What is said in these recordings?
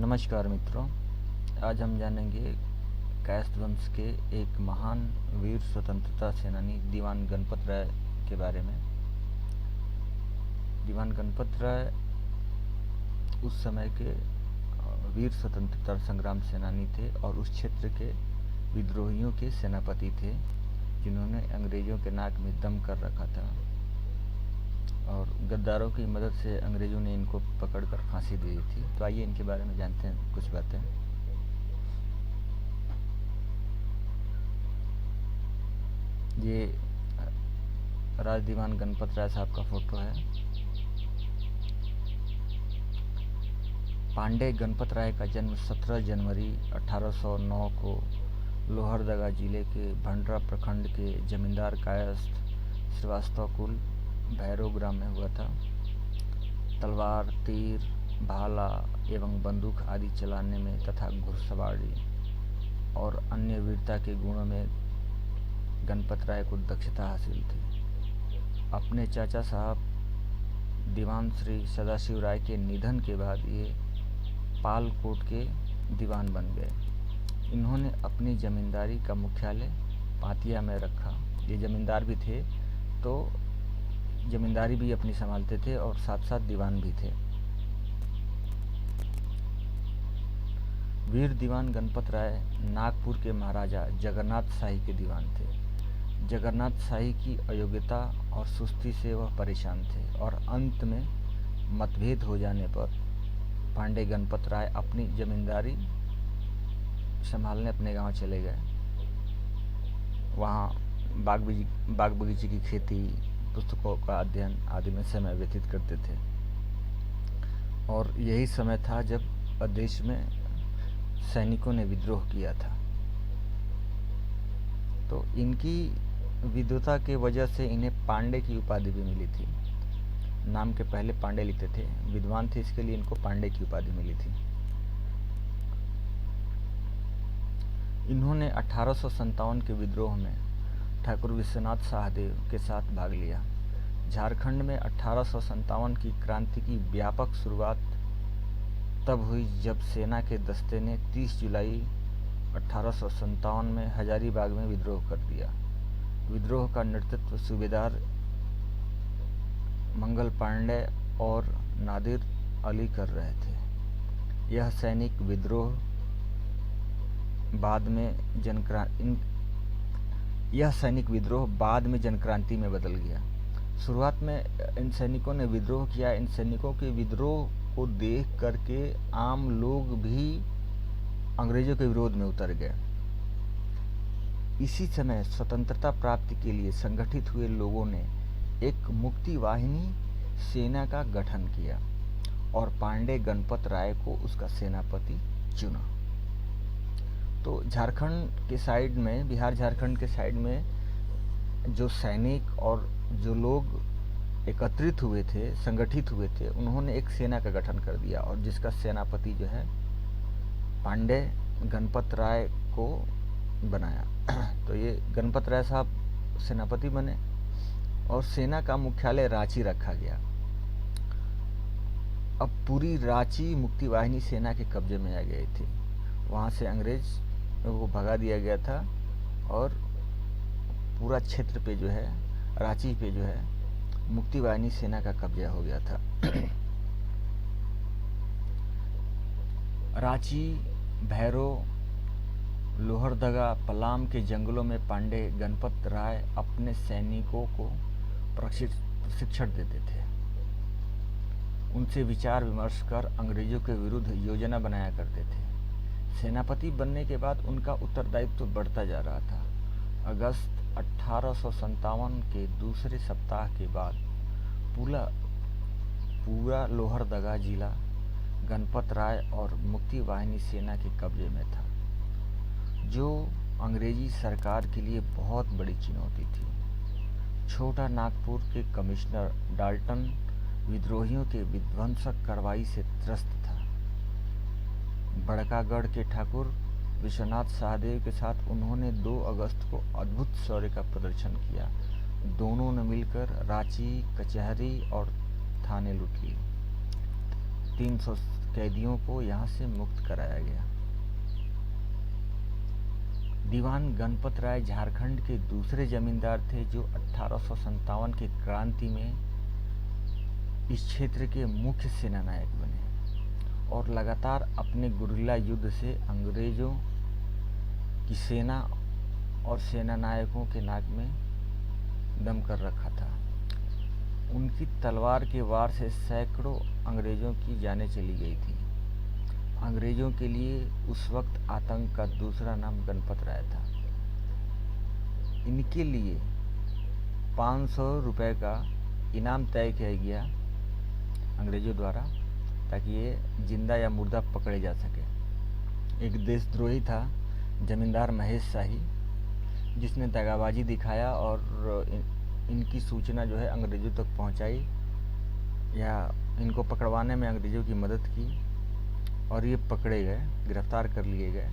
नमस्कार मित्रों, आज हम जानेंगे कायस्थ वंश के एक महान वीर स्वतंत्रता सेनानी दीवान गणपत राय के बारे में। दीवान गणपत राय उस समय के वीर स्वतंत्रता संग्राम सेनानी थे और उस क्षेत्र के विद्रोहियों के सेनापति थे, जिन्होंने अंग्रेज़ों के नाक में दम कर रखा था और गद्दारों की मदद से अंग्रेज़ों ने इनको पकड़कर फांसी दे दी थी। तो आइए इनके बारे में जानते हैं कुछ बातें। ये राज दीवान गणपत राय साहब का फोटो है। पांडे गणपत राय का जन्म 17 जनवरी 1809 को लोहरदगा जिले के भंडरा प्रखंड के जमींदार कायस्थ श्रीवास्तव कुल भैरव ग्राम में हुआ था। तलवार, तीर, भाला एवं बंदूक आदि चलाने में तथा घुड़सवारी और अन्य वीरता के गुणों में गणपत राय को दक्षता हासिल थी। अपने चाचा साहब दीवान श्री सदाशिव राय के निधन के बाद ये पालकोट के दीवान बन गए। इन्होंने अपनी जमींदारी का मुख्यालय पातिया में रखा। ये जमींदार भी थे, तो जमींदारी भी अपनी संभालते थे और साथ साथ दीवान भी थे। वीर दीवान गणपत राय नागपुर के महाराजा जगन्नाथ शाही के दीवान थे। जगन्नाथ शाही की अयोग्यता और सुस्ती से वह परेशान थे और अंत में मतभेद हो जाने पर पांडे गणपत राय अपनी जमींदारी संभालने अपने गांव चले गए। वहाँ बाग बगीचे की खेती, पुस्तकों का अध्ययन आदि में समय व्यतीत करते थे और यही समय था जब देश में सैनिकों ने विद्रोह किया था। तो इनकी विद्वता के वजह से इन्हें पांडे की उपाधि भी मिली थी। नाम के पहले पांडे लिखते थे, विद्वान थे, इसके लिए इनको पांडे की उपाधि मिली थी। इन्होंने 1857 के विद्रोह में ठाकुर विश्वनाथ शाहदेव के साथ भाग लिया। झारखंड में 1857 की क्रांति की व्यापक शुरुआत तब हुई जब सेना के दस्ते ने 30 जुलाई 1857 में हजारीबाग में विद्रोह कर दिया। विद्रोह का नेतृत्व सूबेदार मंगल पांडे और नादिर अली कर रहे थे। यह सैनिक विद्रोह बाद में जनक्रांति में बदल गया। शुरुआत में इन सैनिकों ने विद्रोह किया। इन सैनिकों के विद्रोह को देख करके आम लोग भी अंग्रेजों के विरोध में उतर गए। इसी समय स्वतंत्रता प्राप्ति के लिए संगठित हुए लोगों ने एक मुक्ति वाहिनी सेना का गठन किया और पांडे गणपत राय को उसका सेनापति चुना। तो झारखंड के साइड में, बिहार झारखंड के साइड में जो सैनिक और जो लोग एकत्रित हुए थे, संगठित हुए थे, उन्होंने एक सेना का गठन कर दिया और जिसका सेनापति जो है पांडे गणपत राय को बनाया। तो ये गणपत राय साहब सेनापति बने और सेना का मुख्यालय रांची रखा गया। अब पूरी रांची मुक्ति वाहिनी सेना के कब्जे में आ गई थी। वहाँ से अंग्रेज को भगा दिया गया था और पूरा क्षेत्र पे जो है, रांची पे जो है, मुक्ति वाहिनी सेना का कब्जा हो गया था। रांची, भैरव, लोहरदगा, पलाम के जंगलों में पांडे गणपत राय अपने सैनिकों को प्रशिक्षण देते थे। उनसे विचार विमर्श कर अंग्रेजों के विरुद्ध योजना बनाया करते थे। सेनापति बनने के बाद उनका उत्तरदायित्व बढ़ता जा रहा था। अगस्त 1857 के दूसरे सप्ताह के बाद पूरा लोहरदगा जिला गणपत राय और मुक्ति वाहिनी सेना के कब्जे में था, जो अंग्रेजी सरकार के लिए बहुत बड़ी चुनौती थी। छोटा नागपुर के कमिश्नर डाल्टन विद्रोहियों के विध्वंसक कार्रवाई से त्रस्त था। बड़कागढ़ के ठाकुर विश्वनाथ शाहदेव के साथ उन्होंने 2 अगस्त को अद्भुत शौर्य का प्रदर्शन किया। दोनों ने मिलकर रांची, कचहरी और थाने लूट लिए। कैदियों को यहाँ से मुक्त कराया गया। दीवान गणपत राय झारखंड के दूसरे जमींदार थे जो 1857 की क्रांति में इस क्षेत्र के मुख्य सेनानायक बने और लगातार अपने गुरिल्ला युद्ध से अंग्रेजों की सेना और सेनानायकों के नाक में दम कर रखा था। उनकी तलवार के वार से सैकड़ों अंग्रेजों की जानें चली गई थी। अंग्रेजों के लिए उस वक्त आतंक का दूसरा नाम गणपत राय था। इनके लिए 500 रुपये का इनाम तय किया गया अंग्रेजों द्वारा, ताकि ये जिंदा या मुर्दा पकड़े जा सके। एक देशद्रोही था जमींदार महेश शाही, जिसने दगाबाजी दिखाया और इनकी सूचना जो है अंग्रेजों तक पहुंचाई या इनको पकड़वाने में अंग्रेजों की मदद की और ये पकड़े गए, गिरफ्तार कर लिए गए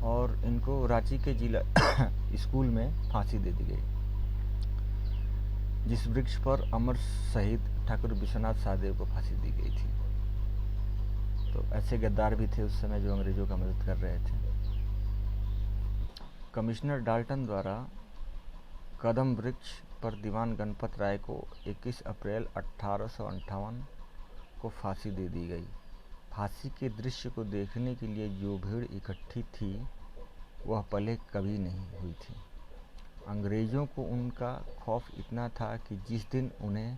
और इनको रांची के जिला स्कूल में फांसी दे दी गई, जिस वृक्ष पर अमर शहीद ठाकुर विश्वनाथ सहदेव को फांसी दी गई थी। तो ऐसे गद्दार भी थे उस समय जो अंग्रेजों का मदद कर रहे थे। कमिश्नर डाल्टन द्वारा कदम वृक्ष पर दीवान गणपत राय को 21 अप्रैल 1858 को फांसी दे दी गई। फांसी के दृश्य को देखने के लिए जो भीड़ इकट्ठी थी वह पहले कभी नहीं हुई थी। अंग्रेजों को उनका खौफ इतना था कि जिस दिन उन्हें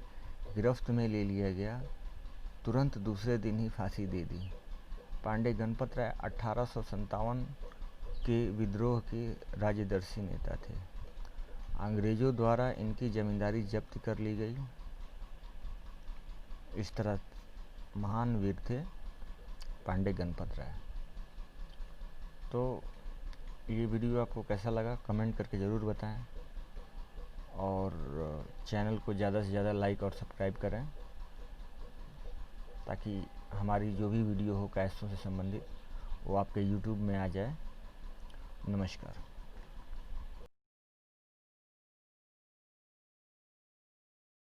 गिरफ्त में ले लिया गया तुरंत दूसरे दिन ही फांसी दे दी। पांडे गणपत राय 1857 के विद्रोह के राजदर्शी नेता थे। अंग्रेजों द्वारा इनकी जमींदारी जब्त कर ली गई। इस तरह महान वीर थे पांडे गणपत राय। तो ये वीडियो आपको कैसा लगा कमेंट करके ज़रूर बताएं और चैनल को ज़्यादा से ज़्यादा लाइक और सब्सक्राइब करें, ताकि हमारी जो भी वीडियो हो कैसों से संबंधित वो आपके यूट्यूब में आ जाए। नमस्कार।